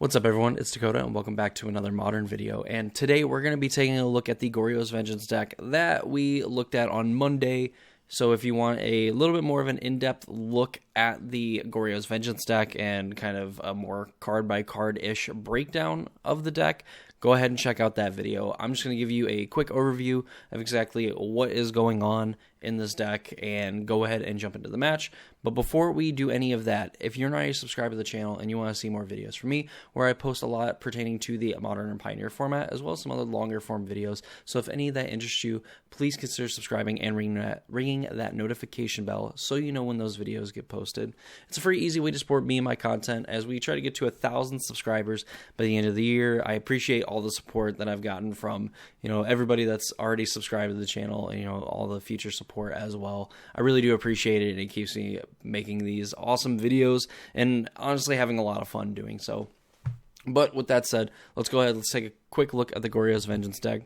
What's up everyone, it's Dakota and welcome back to another Modern video, and today we're going to be taking a look at the Goryo's Vengeance deck that we looked at on Monday. So if you want a little bit more of an in-depth look at the Goryo's Vengeance deck and kind of a more card-by-card-ish breakdown of the deck, go ahead and check out that video. I'm just going to give you a quick overview of exactly what is going on in this deck and go ahead and jump into the match. But before we do any of that, if you're not a subscriber to the channel and you want to see more videos from me, where I post a lot pertaining to the Modern and Pioneer format, as well as some other longer form videos, so if any of that interests you, please consider subscribing and ringing that notification bell so you know when those videos get posted. It's a very easy way to support me and my content as we try to get to 1,000 subscribers by the end of the year. I appreciate all the support that I've gotten from, everybody that's already subscribed to the channel and, all the future support as well. I really do appreciate it, and it keeps me making these awesome videos and honestly having a lot of fun doing so. But with that said, let's go ahead, let's take a quick look at the Goryo's Vengeance deck.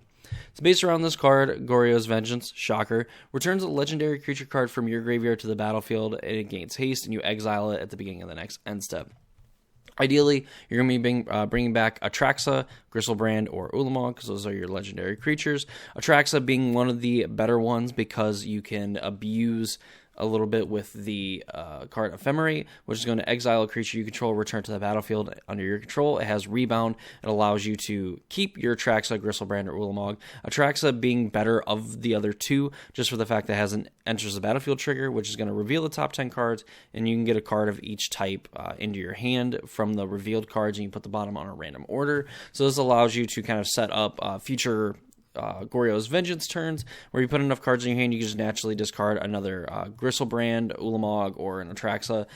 It's based around this card, Goryo's Vengeance, shocker, returns a legendary creature card from your graveyard to the battlefield, and it gains haste, and you exile it at the beginning of the next end step. Ideally, you're going to be bringing back Atraxa, Gristlebrand, or Ulamog, because those are your legendary creatures. Atraxa being one of the better ones because you can abuse a little bit with the card Ephemerate, which is going to exile a creature you control, return to the battlefield under your control. It has Rebound. It allows you to keep your Atraxa, Gristlebrand, or Ulamog. Atraxa being better of the other two, just for the fact that it has an enters the battlefield trigger, which is going to reveal the top 10 cards, and you can get a card of each type into your hand from the revealed cards, and you put the bottom on a random order. So this allows you to kind of set up future Goryo's Vengeance turns, where you put enough cards in your hand, you can just naturally discard another Gristlebrand, Ulamog, or an Atraxa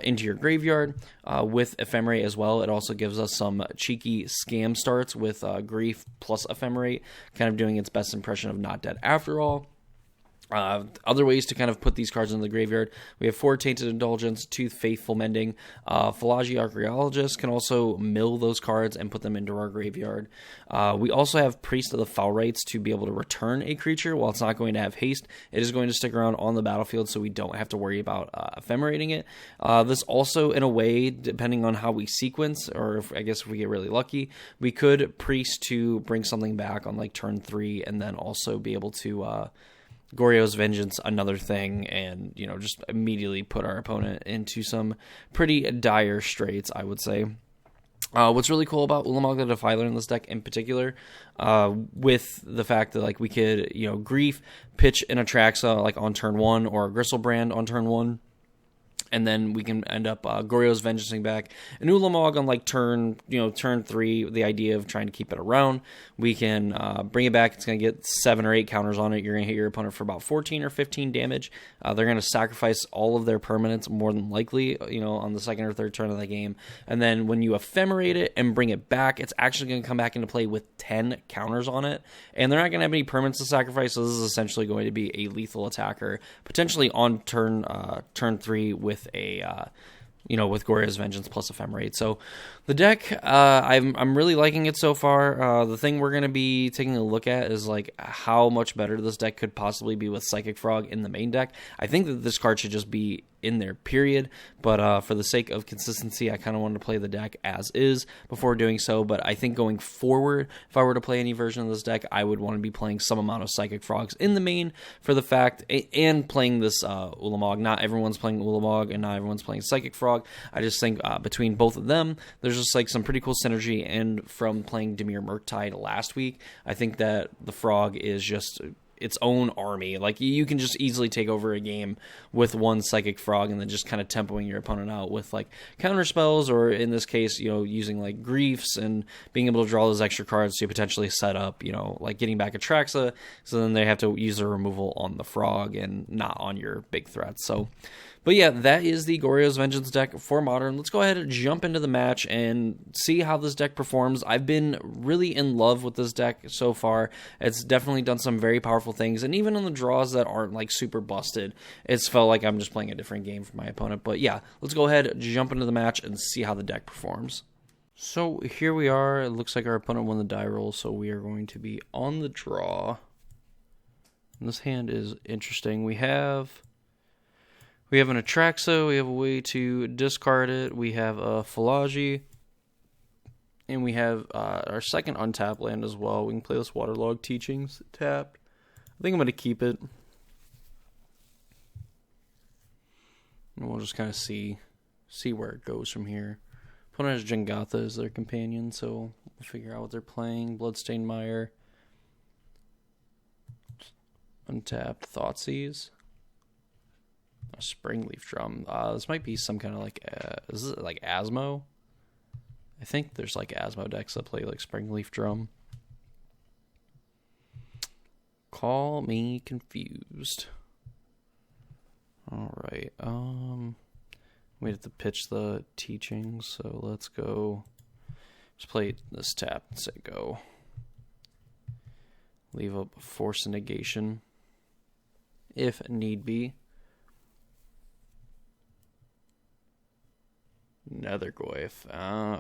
into your graveyard. With Ephemerate as well, it also gives us some cheeky scam starts with Grief plus Ephemerate, kind of doing its best impression of Not Dead After All. Other ways to kind of put these cards in the graveyard, we have 4 Tainted Indulgence, 2 Faithful Mending. Phalange Archaeologist can also mill those cards and put them into our graveyard. We also have Priest of the Foul Rites to be able to return a creature. While it's not going to have haste, it is going to stick around on the battlefield, so we don't have to worry about ephemerating it. This also, in a way, depending on how we sequence, or if we get really lucky, we could Priest to bring something back on like turn 3, and then also be able to Goryo's Vengeance, another thing, and, just immediately put our opponent into some pretty dire straits, I would say. What's really cool about Ulamog the Defiler in this deck in particular, with the fact that, we could, Grief, pitch an Atraxa, on turn 1, or a Gristlebrand on turn 1, and then we can end up Goryo's Vengeancing back an Ulamog on turn 3. The idea of trying to keep it around, we can bring it back. It's going to get 7 or 8 counters on it. You're going to hit your opponent for about 14 or 15 damage. They're going to sacrifice all of their permanents more than likely, on the second or third turn of the game. And then when you ephemerate it and bring it back, it's actually going to come back into play with 10 counters on it. And they're not going to have any permanents to sacrifice, so this is essentially going to be a lethal attacker, potentially on turn 3 with with Goryo's Vengeance plus Ephemerate. So the deck, I'm really liking it so far. The thing we're going to be taking a look at is how much better this deck could possibly be with Psychic Frog in the main deck. I think that this card should just be in there, period. But for the sake of consistency, I kind of wanted to play the deck as is before doing so. But I think going forward, if I were to play any version of this deck, I would want to be playing some amount of Psychic Frogs in the main for the fact, and playing this Ulamog. Not everyone's playing Ulamog, and not everyone's playing Psychic Frog. I just think between both of them, there's just some pretty cool synergy. And from playing Dimir Murktide last week, I think that the Frog is just its own army. You can just easily take over a game with one Psychic Frog and then just kind of tempoing your opponent out with counter spells, or in this case, using Griefs and being able to draw those extra cards to potentially set up, getting back Atraxa, so then they have to use their removal on the Frog and not on your big threats. So, but yeah, that is the Goryo's Vengeance deck for Modern. Let's go ahead and jump into the match and see how this deck performs. I've been really in love with this deck so far. It's definitely done some very powerful things, and even on the draws that aren't super busted, it's felt like I'm just playing a different game for my opponent. But yeah, let's go ahead, jump into the match, and see how the deck performs. So here we are. It looks like our opponent won the die roll, so we are going to be on the draw. And this hand is interesting. We have an Atraxa, we have a way to discard it, we have a Phalange, And we have our second untapped land as well. We can play this Waterlogged Teachings tapped. I think I'm going to keep it. And we'll just kind of see where it goes from here. Opponent has Jengatha as their companion, so we'll figure out what they're playing. Bloodstained Mire. Untapped Thoughtseize. A Springleaf Drum. This might be some kind of like... is it like Asmo? I think there's like Asmo decks that play like Springleaf Drum. Call me confused. Alright, we have to pitch the teachings, so let's go. Just play this tap and say go. Leave up Force and Negation, if need be. Nethergoyf.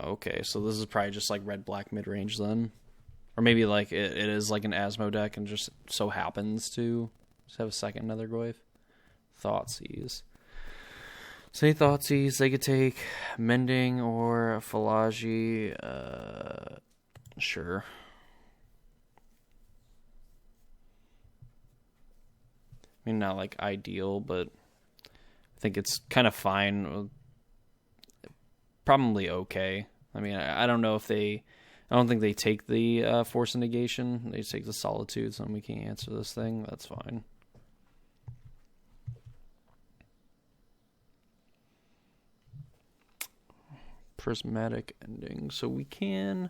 Okay, so this is probably just like red-black mid-range then. Or maybe like it is like an Asmo deck and just so happens to just have a second Nethergoyf. Thoughtseize. Say Thoughtseize, they could take Mending or Philology. Sure. I mean, not like ideal, but I think it's kind of fine. Probably okay. I mean, I don't know if they... I don't think they take the Force and Negation. They take the Solitude, so we can't answer this thing. That's fine. Prismatic Ending. So we can...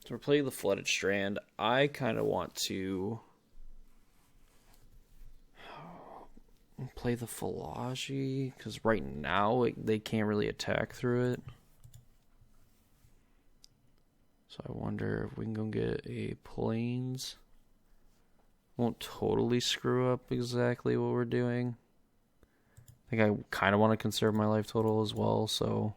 So we're playing the Flooded Strand. I kind of want to... play the Philology, because right now they can't really attack through it. So I wonder if we can go get a Plains. Won't totally screw up exactly what we're doing. I think I kind of want to conserve my life total as well, so...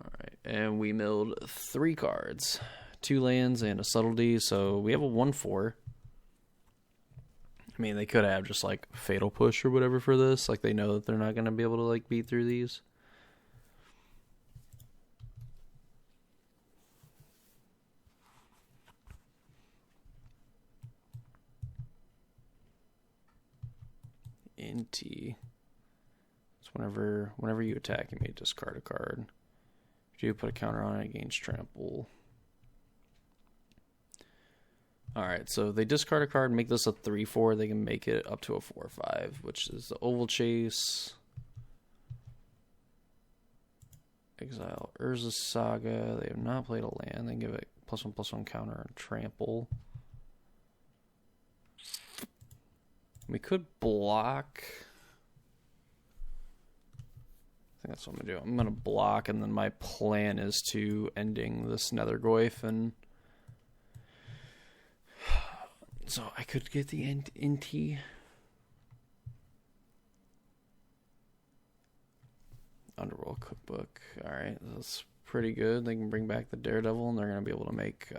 Alright, and we milled 3 cards. 2 lands and a Subtlety, so we have a 1/4. I mean, they could have just like Fatal Push or whatever for this. Like, they know that they're not going to be able to like beat through these. Inti. So whenever you attack, you may discard a card. If you put a counter on it, it gains trample. Alright, so they discard a card, make this a 3/4, they can make it up to a 4/5, which is the Oval Chase. Exile Urza's Saga. They have not played a land. They give it +1/+1 counter and trample. We could block. I think that's what I'm going to do. I'm going to block, and then my plan is to ending this Nethergoyf, and so I could get the Inti. Underworld Cookbook. Alright, that's pretty good. They can bring back the Daredevil, and they're going to be able to make...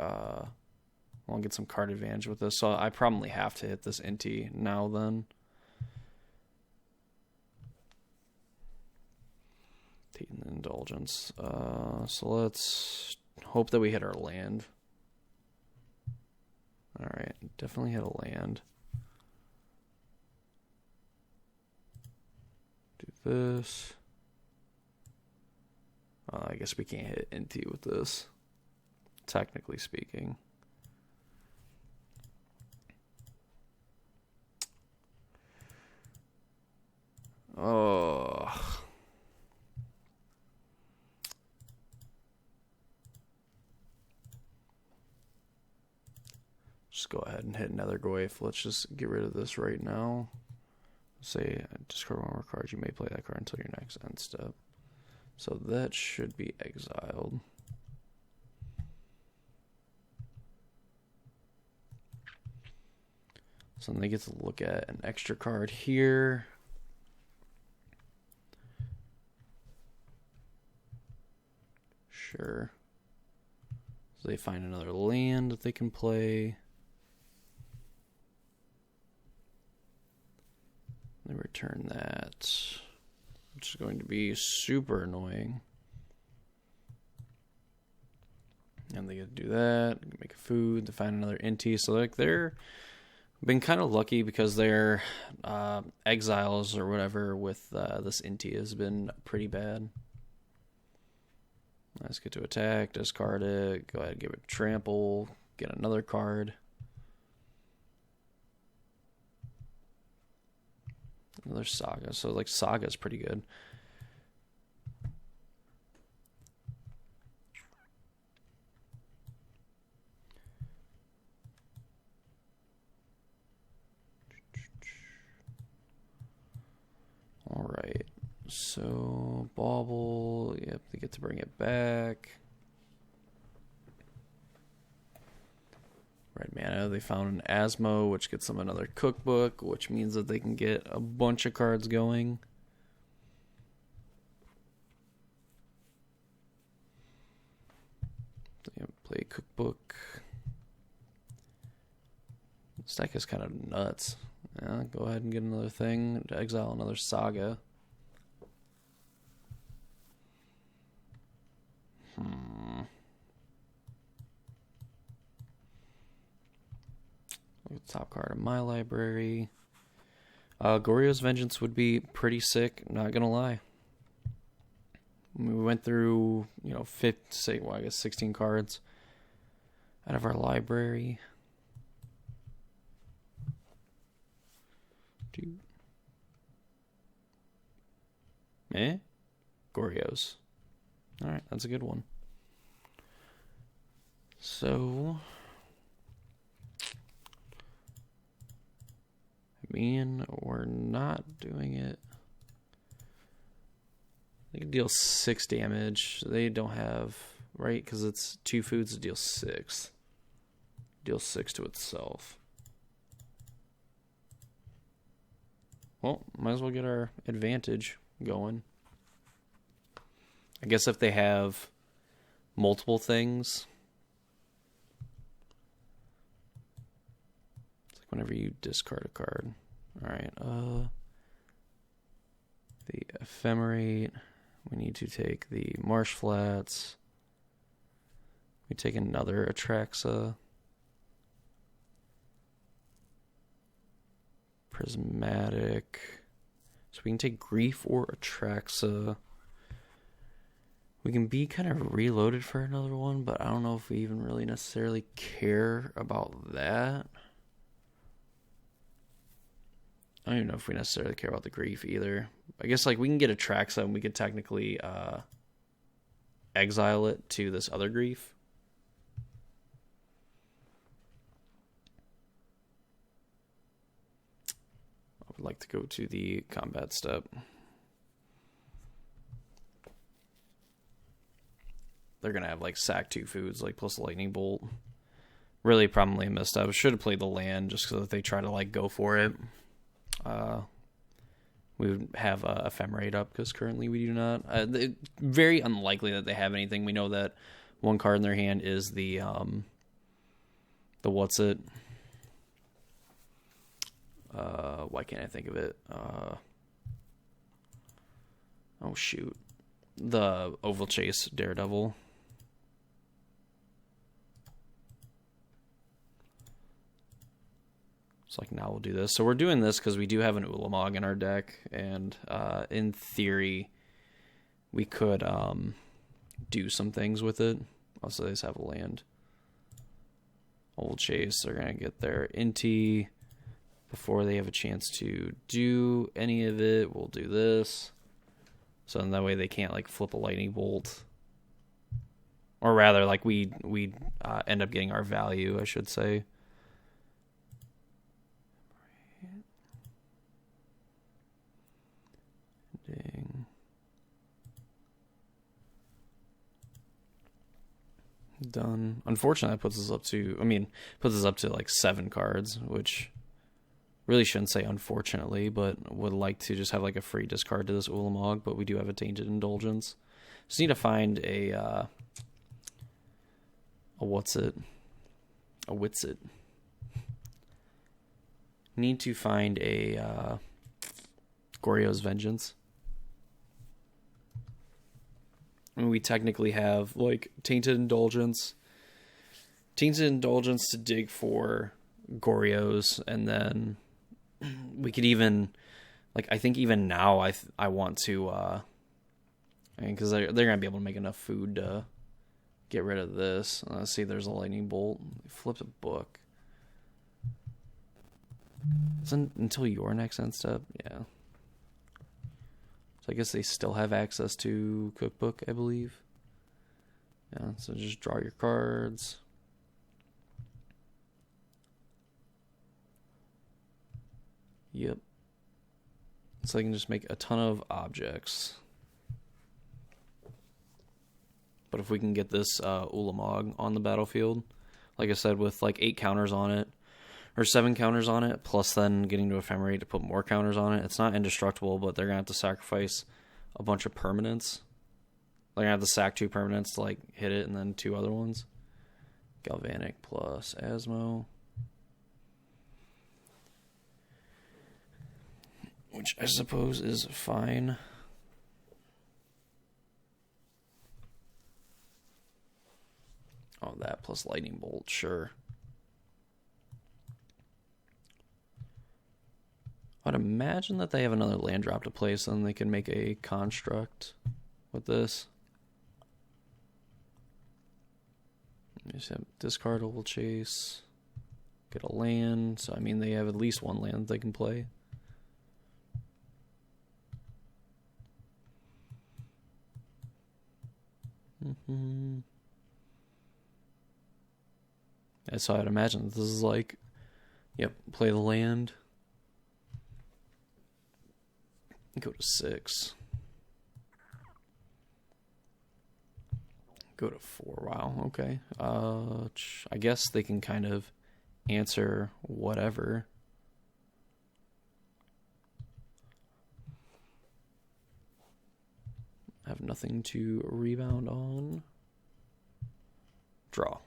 I'll get some card advantage with this. So I probably have to hit this Inti now then. Taking the Indulgence. So let's hope that we hit our land. Alright, definitely hit a land. Do this. I guess we can't hit Inti with this, technically speaking. Oh. Just go ahead and hit Nethergoyf. Let's just get rid of this right now. Say, discard 1 more card. You may play that card until your next end step. So that should be exiled. So then they get to look at an extra card here. Sure. So they find another land that they can play. They return that, which is going to be super annoying. And they get to do that, make food, to find another inti. So like they're been kind of lucky because their exiles or whatever with this inti has been pretty bad. Let's get to attack, discard it, go ahead and give it trample, get another card. Another Saga. So like Saga's pretty good. All right. So Bauble, yep, they get to bring it back. Red mana, they found an Asmo, which gets them another cookbook, which means that they can get a bunch of cards going. They play cookbook. This deck is kind of nuts. Yeah, go ahead and get another thing. Exile another Saga. Top card of my library. Goryo's Vengeance would be pretty sick, not gonna lie. We went through, 16 cards out of our library. Goryo's. Alright, that's a good one. So we're not doing it. They can deal 6 damage. They don't have, right? Because it's 2 foods to deal 6. Deal 6 to itself. Well, might as well get our advantage going. I guess if they have multiple things, it's like whenever you discard a card. Alright, the Ephemerate. We need to take the Marsh Flats. We take another Atraxa. Prismatic. So we can take Grief or Atraxa. We can be kind of reloaded for another one, but I don't know if we even really necessarily care about that. I don't even know if we necessarily care about the Grief either. I guess like we can get Atraxa and we could technically exile it to this other Grief. I would like to go to the combat step. They're going to have like sack 2 foods, like plus Lightning Bolt. Really probably messed up. Should have played the land just so that they try to like go for it. We would have Ephemerate up because currently we do not. Very unlikely that they have anything. We know that one card in their hand is the what's it? Why can't I think of it? Oh shoot, the Oval Chase Daredevil. It's like, now we'll do this. So we're doing this because we do have an Ulamog in our deck, and in theory, we could do some things with it. Also, they just have a land. Old Chase, they're going to get their Inti before they have a chance to do any of it. We'll do this. So in that way they can't like flip a Lightning Bolt. Or rather, like we end up getting our value, I should say. Done. Unfortunately, that puts us up to like 7 cards, which really shouldn't say unfortunately, but would like to just have like a free discard to this Ulamog, but we do have a Tainted Indulgence. Just need to find a Witsit. Need to find a Goryo's Vengeance. And we technically have, like, Tainted Indulgence to dig for Goryos, and then we could even, like, I think even now I want to, because they're going to be able to make enough food to get rid of this. Let's see, there's a lightning bolt. Flipped a book. Isn't until your next end step? Yeah. So I guess they still have access to cookbook, I believe. Yeah, so just draw your cards. Yep. So I can just make a ton of objects. But if we can get this Ulamog on the battlefield, like I said, with like 8 counters on it, or 7 counters on it, plus then getting to Ephemerate to put more counters on it, it's not indestructible, but they're going to have to sacrifice a bunch of permanents. They're going to have to sack 2 permanents to like hit it, and then 2 other ones. Galvanic plus Asmo. Which I suppose is fine. Oh, that plus Lightning Bolt, sure. I'd imagine that they have another land drop to play, so then they can make a construct with this. Just have discardable chase. Get a land. So, I mean, they have at least 1 land that they can play. And so I'd imagine this is like, yep, play the land. Go to 6. Go to 4. Wow, okay. I guess they can kind of answer whatever. Have nothing to rebound on. Draw.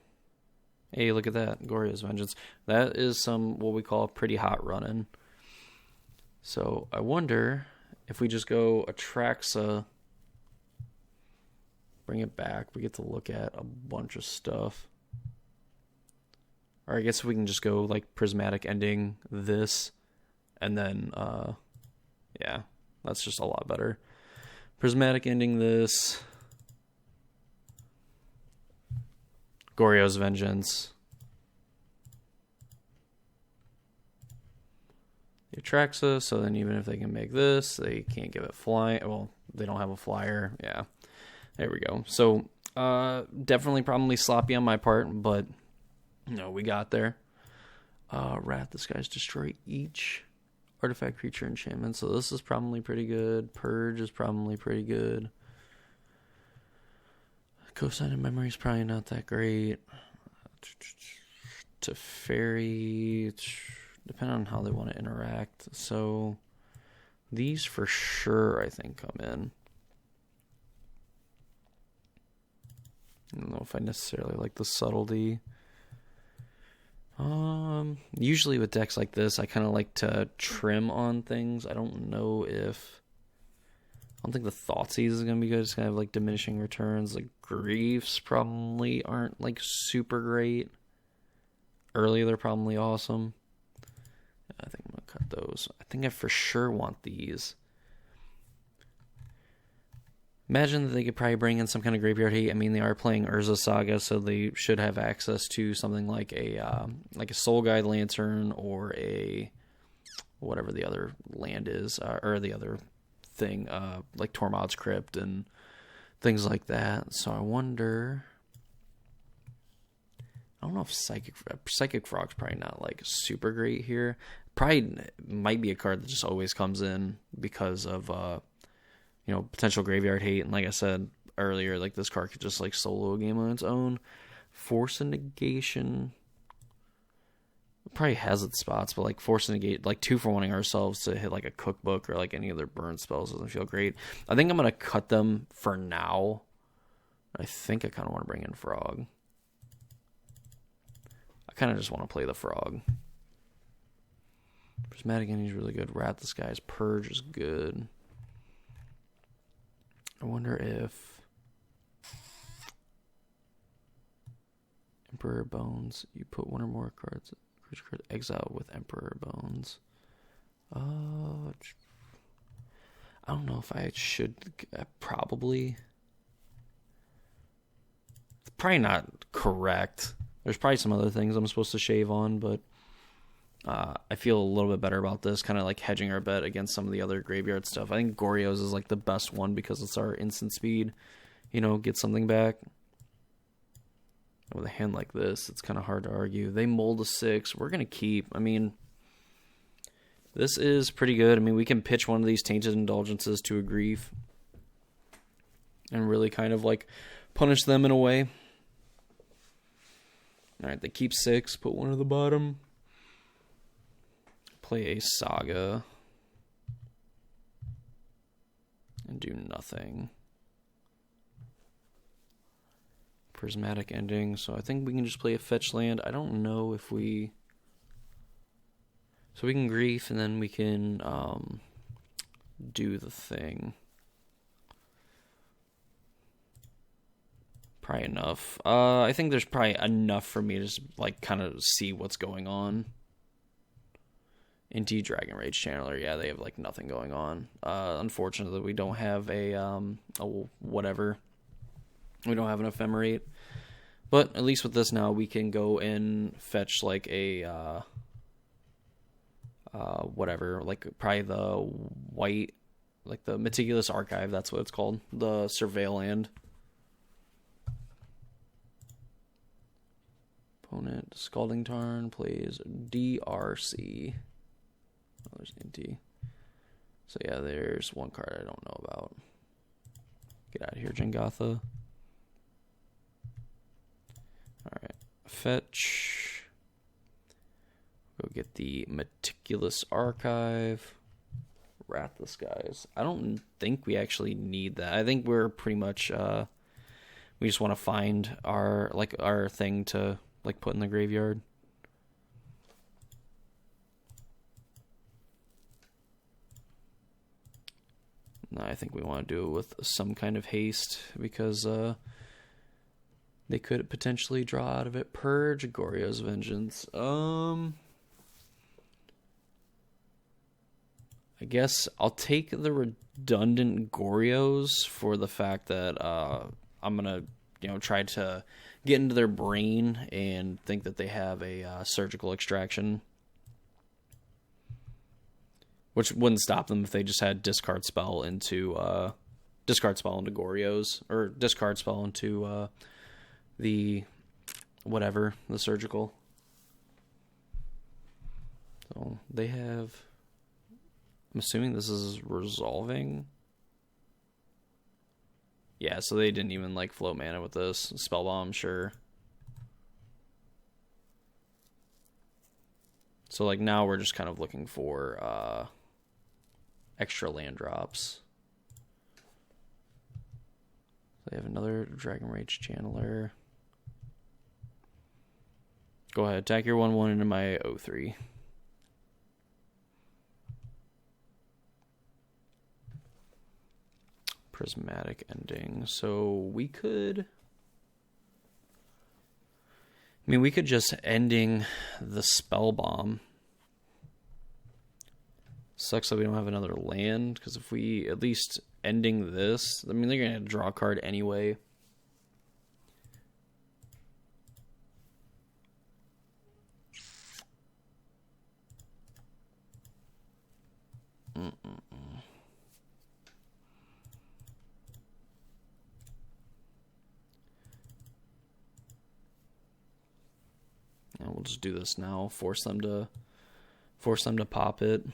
Hey, look at that. Goryo's Vengeance. That is some, what we call, pretty hot running. So, I wonder if we just go Atraxa, bring it back, we get to look at a bunch of stuff. Or I guess we can just go, like, Prismatic ending this, and then, yeah, that's just a lot better. Prismatic ending this. Goryo's Vengeance. The Atraxa, so then even if they can make this, they can't give it fly. Well, they don't have a flyer. Yeah. There we go. So, definitely probably sloppy on my part, but, no, we got there. Wrath, this guy's destroy each artifact, creature, enchantment. So this is probably pretty good. Purge is probably pretty good. Cosign memory is probably not that great. To fairy, depending on how they want to interact. So these for sure, I think, come in. I don't know if I necessarily like the subtlety. Usually with decks like this, I kind of like to trim on things. I don't know if... I don't think the Thoughtseize is going to be good. It's going to have, like, diminishing returns. Like, Griefs probably aren't, like, super great. Early, they're probably awesome. I think I'm going to cut those. I think I for sure want these. Imagine that they could probably bring in some kind of graveyard hate. I mean, they are playing Urza Saga, so they should have access to something like a Soul Guide Lantern or a whatever the other land is, or the other thing, like Tormod's Crypt and things like that. So I wonder. I don't know if Psychic Frog's probably not like super great here. Probably might be a card that just always comes in because of potential graveyard hate. And like I said earlier, like this card could just like solo a game on its own. Force and Negation probably has its spots, but like Force and Negate, like 2 for wanting ourselves to hit like a cookbook or like any other burn spells doesn't feel great. I think I'm going to cut them for now. I think I kind of want to bring in Frog. I kind of just want to play the Frog. Prismatic Ending is really good. Wrath the Skies. Purge is good. I wonder if Emperor Bones. You put one or more cards. Exile with Emperor Bones. I don't know if I should. Probably. It's probably not correct. There's probably some other things I'm supposed to shave on, but I feel a little bit better about this, kind of like hedging our bet against some of the other graveyard stuff. I think Goryo's is like the best one because it's our instant speed, get something back. With a hand like this, it's kind of hard to argue. They mold a 6. We're going to keep. I mean, this is pretty good. I mean, we can pitch one of these Tainted Indulgences to a Grief and really kind of like punish them in a way. Alright, they keep 6. Put one at the bottom. Play a Saga. And do nothing. Prismatic Ending. So I think we can just play a fetch land. I don't know if we... So we can Grief and then we can do the thing. Probably enough. I think there's probably enough for me to just like kind of see what's going on. Into Dragon Rage Channeler, yeah, they have like nothing going on. Unfortunately, we don't have a whatever. We don't have an Ephemerate. But at least with this now, we can go and fetch like a whatever, like probably the white, like the Meticulous Archive. That's what it's called, the Surveil Land. Opponent Scalding Tarn plays DRC. Oh, there's Inti. So yeah, there's one card I don't know about. Get out of here, Jengatha. Alright. Fetch. Go get the Meticulous Archive. Wrath the Skies. I don't think we actually need that. I think we're pretty much we just want to find our thing to like put in the graveyard. No, I think we want to do it with some kind of haste because they could potentially draw out of it. Purge, Goryo's Vengeance. I guess I'll take the redundant Goryos for the fact that I'm gonna try to get into their brain and think that they have a surgical extraction. Which wouldn't stop them if they just had discard spell into Goryos, or discard spell into the surgical. So they have. I'm assuming this is resolving. Yeah, so they didn't even like float mana with this. Spellbomb, sure. So like now we're just kind of looking for extra land drops. They have another Dragon Rage Channeler. Go ahead, attack your 1/1 into my 0/3. Prismatic Ending. So we could... I mean, we could just ending the Spellbomb. Sucks that we don't have another land, because if we at least ending this, I mean, they're going to draw a card anyway. And we'll just do this now. Force them to pop it.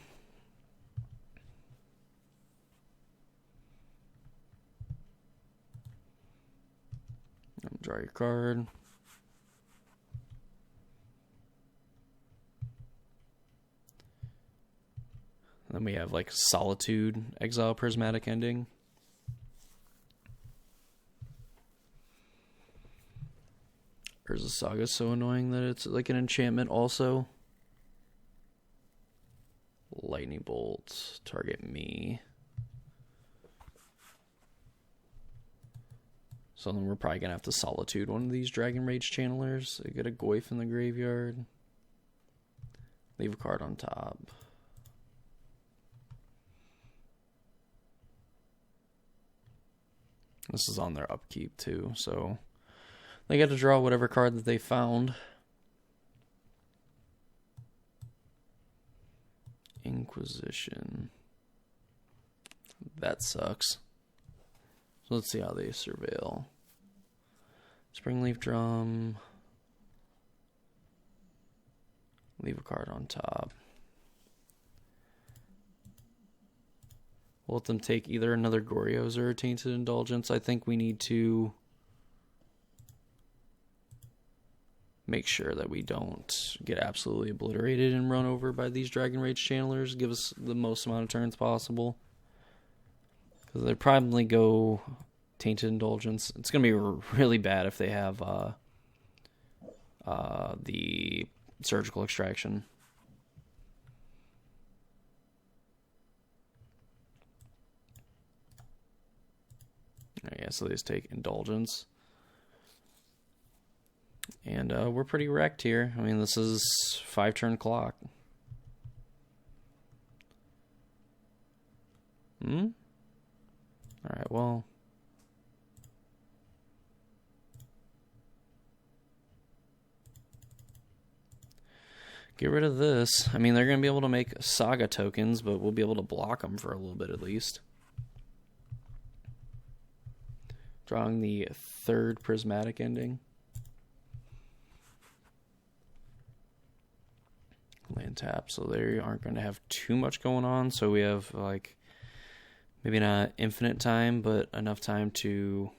Draw your card. And then we have like Solitude, exile Prismatic Ending. Urza Saga is so annoying that it's like an enchantment also. Lightning bolt, target me. So then we're probably going to have to Solitude one of these Dragon Rage channelers. Get a Goyf in the graveyard. Leave a card on top. This is on their upkeep too, so they get to draw whatever card that they found. Inquisition. That sucks. So let's see how they surveil. Springleaf Drum. Leave a card on top. We'll let them take either another Goryo's or a Tainted Indulgence. I think we need to make sure that we don't get absolutely obliterated and run over by these Dragon Rage channelers. Give us the most amount of turns possible. Because they'd probably go Tainted Indulgence. It's going to be really bad if they have the Surgical Extraction. Yeah, so they just take Indulgence. And we're pretty wrecked here. I mean, this is 5-turn clock. Alright, well. Get rid of this. I mean, they're going to be able to make Saga tokens, but we'll be able to block them for a little bit at least. Drawing the 3rd Prismatic Ending. Land tap, so they aren't going to have too much going on. So we have, like, maybe not infinite time, but enough time to...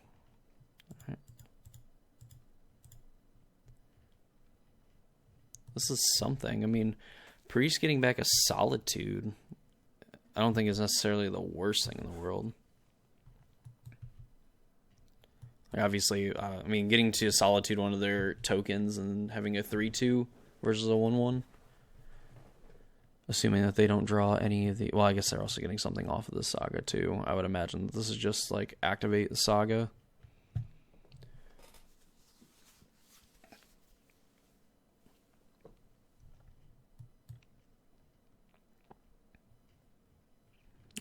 This is something. I mean, Priest getting back a Solitude, I don't think is necessarily the worst thing in the world. Obviously, I mean, getting to Solitude one of their tokens and having a 3-2 versus a 1-1. Assuming that they don't draw any of the... Well, I guess they're also getting something off of the Saga, too. I would imagine this is just, like, activate the Saga.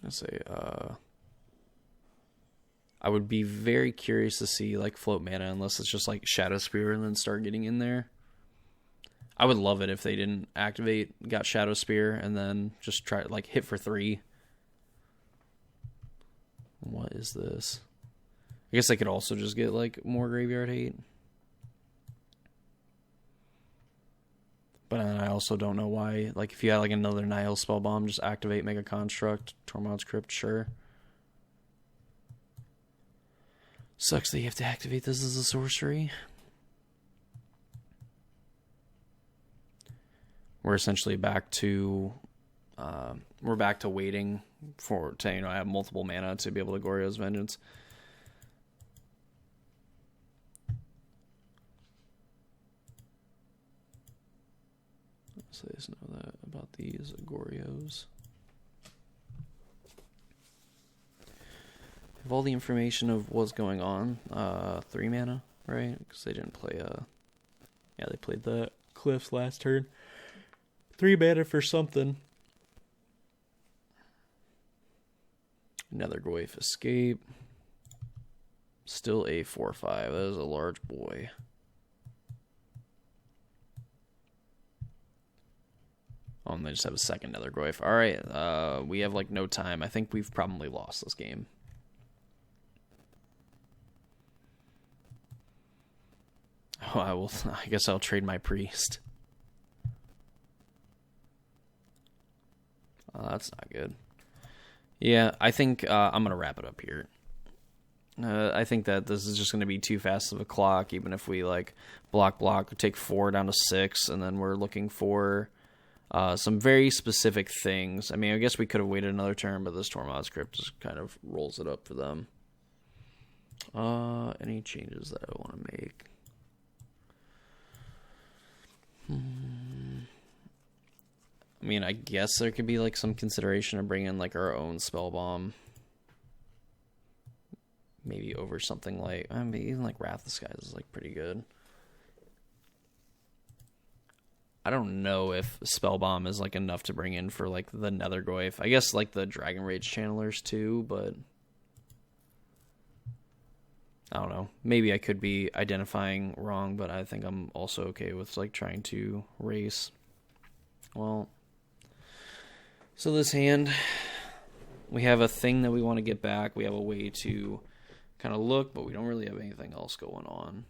Let's say, I would be very curious to see, like, float mana, unless it's just, like, Shadow Spear and then start getting in there. I would love it if they didn't activate, got Shadow Spear, and then just try, like, hit for 3. What is this? I guess they could also just get, like, more graveyard hate. But I also don't know why. Like, if you had, like, another Nihil Spellbomb, just activate, make a construct, Tormod's Crypt, sure. Sucks that you have to activate this as a sorcery. We're essentially back to... we're back to waiting for... to, you know, have multiple mana to be able to Goryo's Vengeance. So they just know that about these Goryos. Have all the information of what's going on. 3 mana, right? Because they didn't play yeah, they played the Cliffs last turn. 3 mana for something. Another Goyf Escape. Still a 4/5. That is a large boy. Oh, and they just have a second Nether Goyf. Alright, we have, like, no time. I think we've probably lost this game. Oh, I guess I'll trade my Priest. Oh, that's not good. Yeah, I think I'm going to wrap it up here. I think that this is just going to be too fast of a clock, even if we, like, block, take 4 down to 6, and then we're looking for... some very specific things. I mean, I guess we could have waited another turn, but this Tormod's Crypt just kind of rolls it up for them. Any changes that I want to make? I mean, I guess there could be like some consideration of bringing like our own spell bomb. Maybe over something like, I mean, even like Wrath of the Skies is like pretty good. I don't know if spell bomb is like enough to bring in for like the Nethergoyf. I guess like the Dragon Rage channelers too, but I don't know. Maybe I could be identifying wrong, but I think I'm also okay with like trying to race. Well, so this hand, we have a thing that we want to get back. We have a way to kind of look, but we don't really have anything else going on.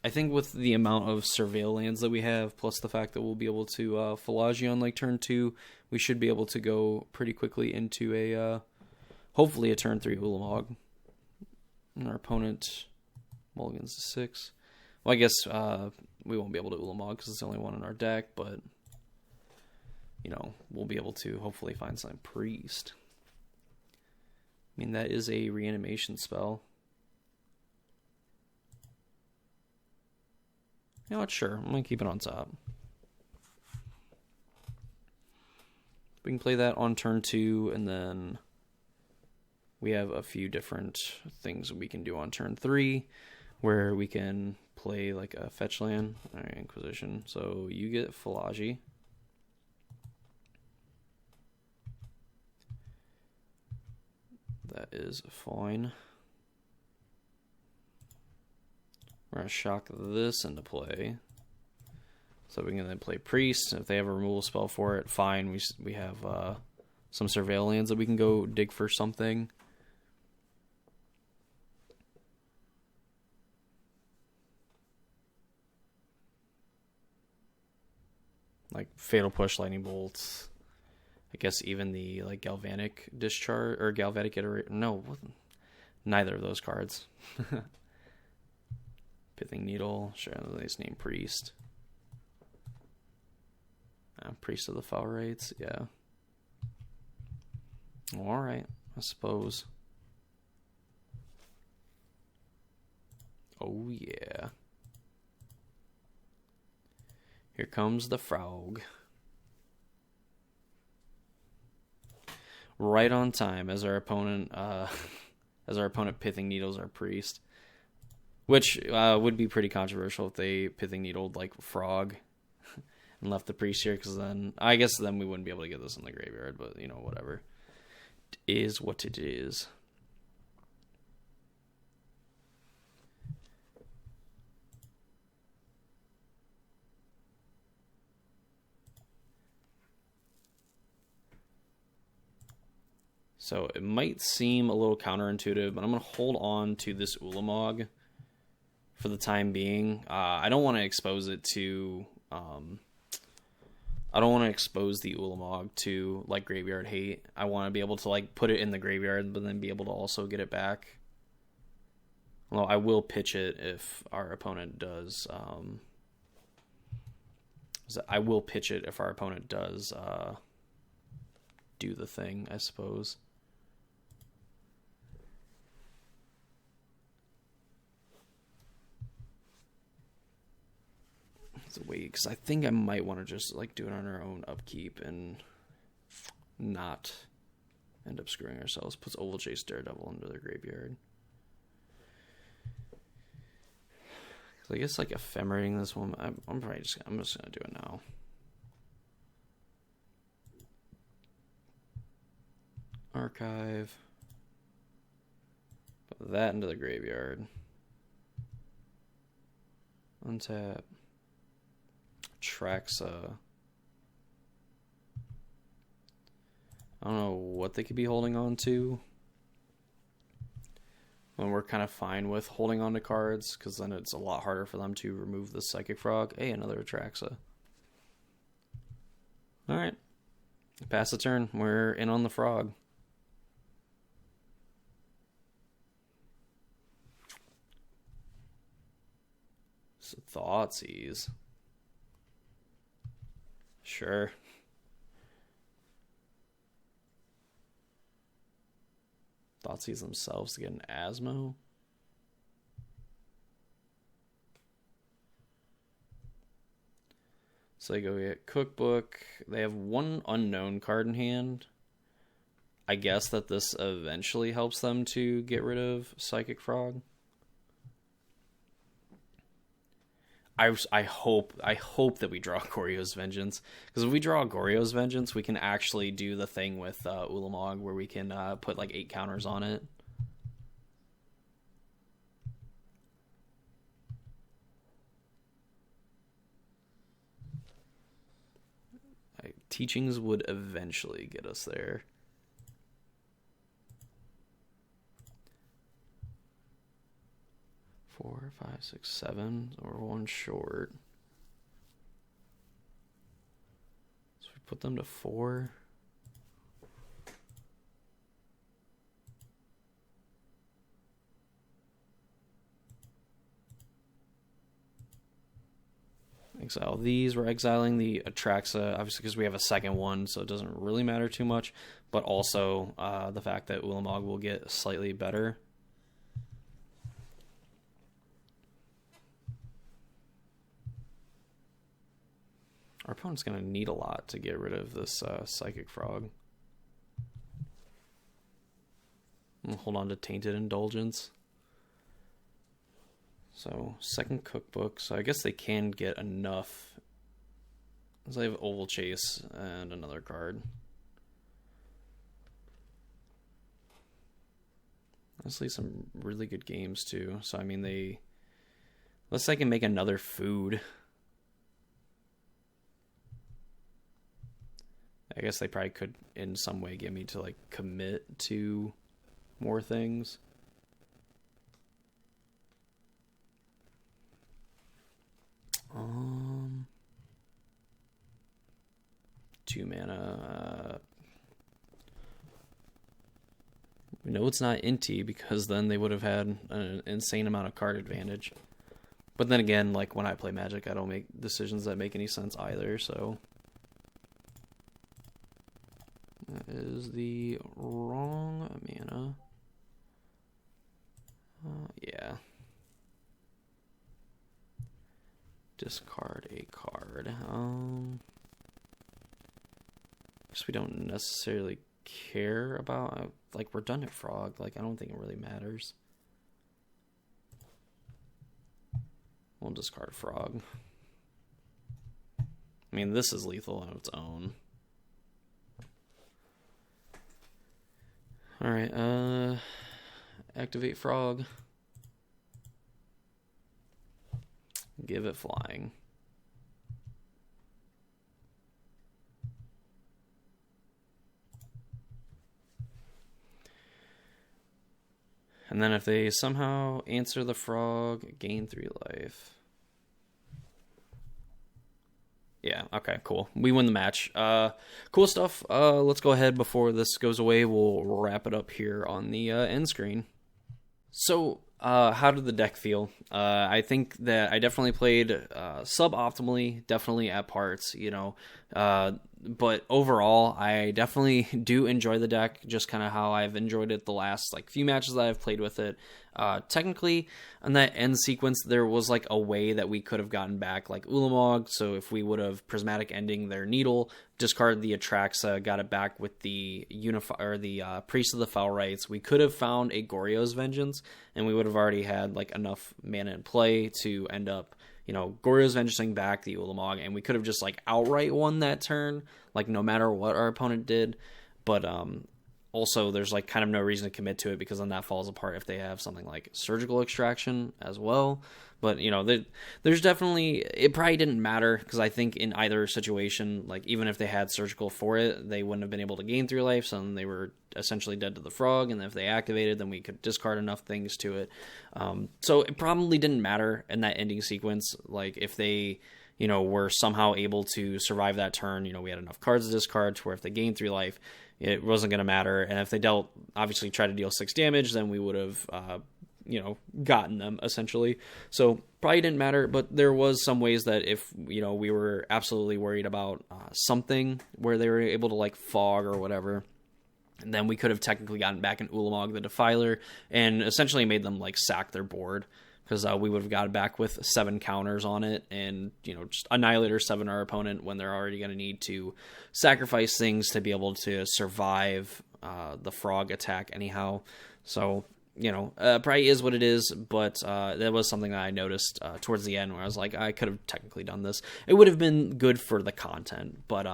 I think with the amount of surveil lands that we have, plus the fact that we'll be able to Philology on like turn 2, we should be able to go pretty quickly into a, hopefully a turn 3 Ulamog. And our opponent mulligans to 6. Well, I guess we won't be able to Ulamog because it's the only one in our deck, but, you know, we'll be able to hopefully find some Priest. I mean, that is a reanimation spell. You know what, sure, I'm going to keep it on top. We can play that on turn 2, and then we have a few different things we can do on turn 3, where we can play like a fetch land. Alright, Inquisition. So you get Philology. That is fine. We're going to shock this into play. So we can then play Priest. If they have a removal spell for it, fine. We have some surveil lands that we can go dig for something. Like Fatal Push, Lightning Bolts. I guess even the like Galvanic Discharge or Galvanic Iteration. No, neither of those cards. Pithing Needle, sure, nice name Priest. Priest of the Foul Rites, yeah. Alright, I suppose. Oh yeah. Here comes the frog. Right on time as our opponent Pithing Needles our Priest. Which would be pretty controversial if they Pithing Needled like Frog and left the Priest here, because then I guess then we wouldn't be able to get this in the graveyard, but you know, whatever. It is what it is. So it might seem a little counterintuitive, but I'm going to hold on to this Ulamog for the time being. I don't want to expose it to... I don't want to expose the Ulamog to like graveyard hate. I want to be able to like put it in the graveyard, but then be able to also get it back. Well, I will pitch it if our opponent does. I will pitch it if our opponent does do the thing, I suppose. Wait, because I think I might want to just like do it on our own upkeep and not end up screwing ourselves. Puts Oval Chase Daredevil into their graveyard. I guess like ephemerating this one. I'm just gonna do it now. Archive. Put that into the graveyard. Untap. Traxa. I don't know what they could be holding on to. When we're kind of fine with holding on to cards, because then it's a lot harder for them to remove the Psychic Frog. Hey, another Traxa. Alright. Pass the turn. We're in on the frog. So Thoughtseize. Sure. Thoughtseize themselves to get an Asmo. So they go get Cookbook. They have one unknown card in hand. I guess that this eventually helps them to get rid of Psychic Frog. I hope that we draw Goryo's Vengeance, because if we draw Goryo's Vengeance, we can actually do the thing with Ulamog where we can put like 8 counters on it. Teachings would eventually get us there. Four, 5, 6, 7. We're one short. So we put them to 4. Exile these. We're exiling the Atraxa, obviously because we have a second one, so it doesn't really matter too much. But also the fact that Ulamog will get slightly better. Our opponent's going to need a lot to get rid of this Psychic Frog. We'll hold on to Tainted Indulgence. So, second Cookbook. So I guess they can get enough. So they have Oval Chase and another card. Honestly, some really good games too. So, I mean, unless they can make another food. I guess they probably could in some way get me to like commit to more things. Two mana. We know it's not Inti because then they would have had an insane amount of card advantage. But then again, like when I play Magic, I don't make decisions that make any sense either, so. That is the wrong mana. Yeah. Discard a card. Guess we don't necessarily care about. Like, we're done at Frog. Like, I don't think it really matters. We'll discard Frog. I mean, this is lethal on its own. Alright, activate Frog. Give it flying. And then if they somehow answer the Frog, gain 3 life. Yeah, okay, cool. We win the match. Cool stuff. Let's go ahead before this goes away. We'll wrap it up here on the end screen. So, how did the deck feel? I think that I definitely played suboptimally, definitely at parts, you know. But overall, I definitely do enjoy the deck, just kind of how I've enjoyed it the last like few matches that I've played with it. Technically, on that end sequence, there was like a way that we could have gotten back like Ulamog. So if we would have Prismatic Ending their Needle, discarded the Atraxa, got it back with the Priest of the Foul Rites, we could have found a Goryo's Vengeance, and we would have already had like enough mana in play to end up, you know, Goryo's Vengeancing back the Ulamog, and we could have just like outright won that turn, like no matter what our opponent did. But also there's like kind of no reason to commit to it, because then that falls apart if they have something like Surgical Extraction as well. But, you know, there's definitely, it probably didn't matter, because I think in either situation, like even if they had Surgical for it, they wouldn't have been able to gain 3 life, so then they were essentially dead to the Frog, and if they activated, then we could discard enough things to it. So it probably didn't matter in that ending sequence, like if they, you know, were somehow able to survive that turn, you know, we had enough cards to discard to where if they gained 3 life, it wasn't going to matter. And if they obviously tried to deal 6 damage, then we would have, you know, gotten them essentially. So probably didn't matter, but there was some ways that if, you know, we were absolutely worried about something where they were able to like fog or whatever, and then we could have technically gotten back in Ulamog the Defiler and essentially made them like sack their board, because we would have got back with 7 counters on it, and just annihilate or 7 our opponent when they're already going to need to sacrifice things to be able to survive the frog attack anyhow. So probably is what it is, but that was something that I noticed towards the end where I was like, I could have technically done this. It would have been good for the content, but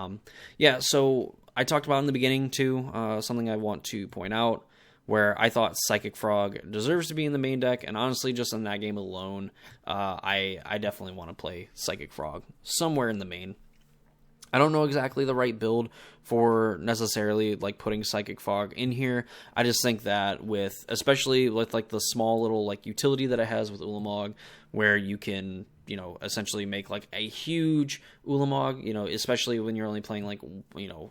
yeah. So I talked about in the beginning too, something I want to point out, where I thought Psychic Frog deserves to be in the main deck, and honestly, just in that game alone, I definitely want to play Psychic Frog somewhere in the main. I don't know exactly the right build for necessarily like putting Psychic Frog in here. I just think that especially with like the small little like utility that it has with Ulamog, where you can essentially make like a huge Ulamog, especially when you're only playing like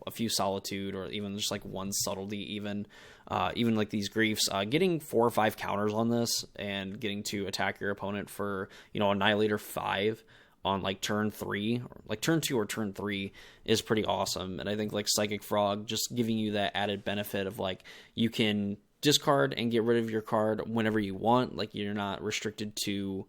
a few Solitude or even just like 1 Subtlety, even like these Griefs, getting 4 or 5 counters on this and getting to attack your opponent for Annihilator 5 on like turn 3, like turn 2 or turn 3 is pretty awesome. And I think like Psychic Frog just giving you that added benefit of like you can discard and get rid of your card whenever you want. Like you're not restricted to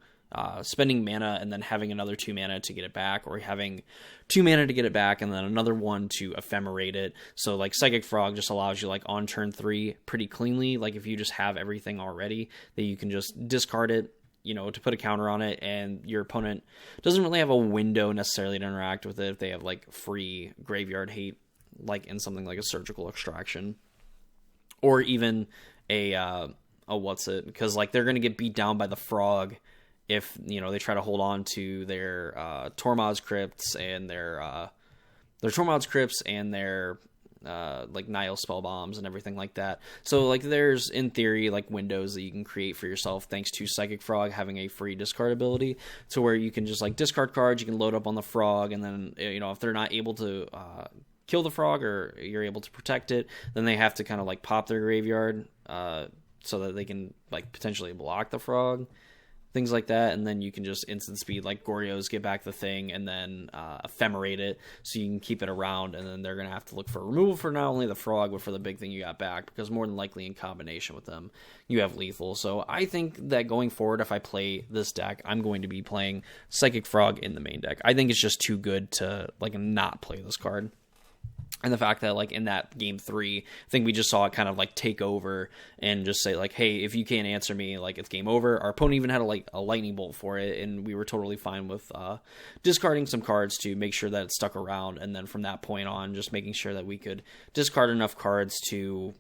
spending mana and then having another 2 mana to get it back, or having 2 mana to get it back and then another 1 to ephemerate it. So like Psychic Frog just allows you like on turn 3 pretty cleanly, like if you just have everything already, that you can just discard it, to put a counter on it, and your opponent doesn't really have a window necessarily to interact with it if they have like free graveyard hate, like in something like a Surgical Extraction, or even because like they're going to get beat down by the frog if they try to hold on to their Tormod's Crypts and their Tormod's Crypts and their like Nile spell bombs and everything like that. So like there's in theory like windows that you can create for yourself thanks to Psychic Frog having a free discard ability, to where you can just like discard cards, you can load up on the frog, and then if they're not able to kill the frog or you're able to protect it, then they have to kind of like pop their graveyard so that they can like potentially block the frog, things like that, and then you can just instant speed like Goryo's, get back the thing, and then ephemerate it so you can keep it around, and then they're going to have to look for removal for not only the frog, but for the big thing you got back, because more than likely in combination with them, you have lethal. So I think that going forward, if I play this deck, I'm going to be playing Psychic Frog in the main deck. I think it's just too good to like not play this card. And the fact that, like, in that game 3, I think we just saw it kind of, like, take over and just say, like, hey, if you can't answer me, like, it's game over. Our opponent even had, a lightning bolt for it, and we were totally fine with discarding some cards to make sure that it stuck around. And then from that point on, just making sure that we could discard enough cards to,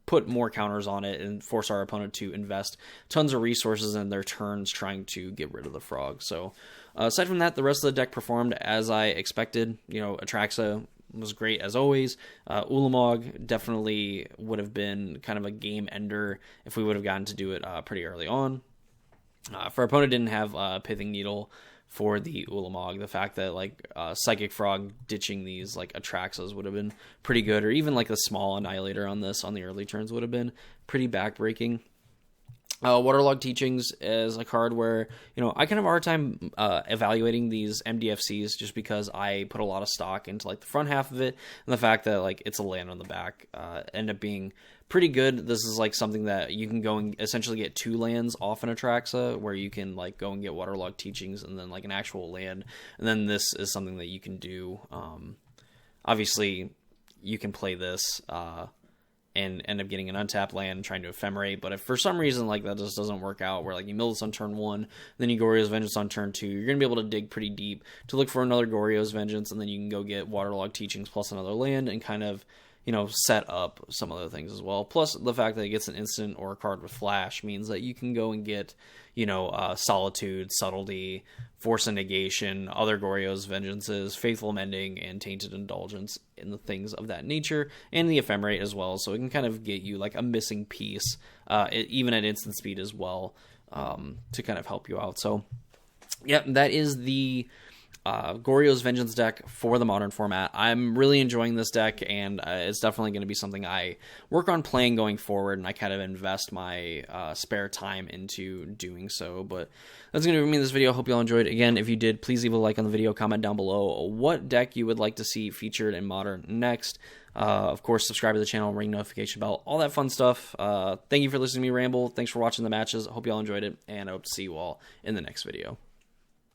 put more counters on it and force our opponent to invest tons of resources in their turns trying to get rid of the frog. So, aside from that, the rest of the deck performed as I expected. Atraxa was great as always. Ulamog definitely would have been kind of a game ender if we would have gotten to do it pretty early on. If our opponent didn't have Pithing Needle for the Ulamog, the fact that like Psychic Frog ditching these like Atraxas would have been pretty good, or even like the small Annihilator on this on the early turns would have been pretty backbreaking. Waterlogged Teachings is a card where, I kind of have a hard time evaluating these MDFCs just because I put a lot of stock into, like, the front half of it, and the fact that, like, it's a land on the back end up being pretty good. This is, like, something that you can go and essentially get 2 lands off an Atraxa, where you can, like, go and get Waterlogged Teachings and then, like, an actual land, and then this is something that you can do. Obviously, you can play this and end up getting an untapped land and trying to ephemerate. But if for some reason like that just doesn't work out, where like you mill this on turn 1, then you Goryo's Vengeance on turn 2, you're going to be able to dig pretty deep to look for another Goryo's Vengeance, and then you can go get Waterlogged Teachings plus another land and kind of, set up some other things as well. Plus the fact that it gets an instant or a card with flash means that you can go and get, Solitude, Subtlety, Force and Negation, other Goryo's Vengeances, Faithful Mending, and Tainted Indulgence in the things of that nature, and the Ephemerate as well, so it can kind of get you like a missing piece, even at instant speed as well, to kind of help you out. So, yeah, that is the Goryo's Vengeance deck for the Modern format. I'm really enjoying this deck, and it's definitely going to be something I work on playing going forward, and I kind of invest my spare time into doing so. But that's going to be me in this video. Hope you all enjoyed. Again, if you did, please leave a like on the video, comment down below what deck you would like to see featured in Modern next. Of course, subscribe to the channel, ring notification bell, all that fun stuff. Thank you for listening to me ramble. Thanks for watching the matches. I hope you all enjoyed it, and I hope to see you all in the next video.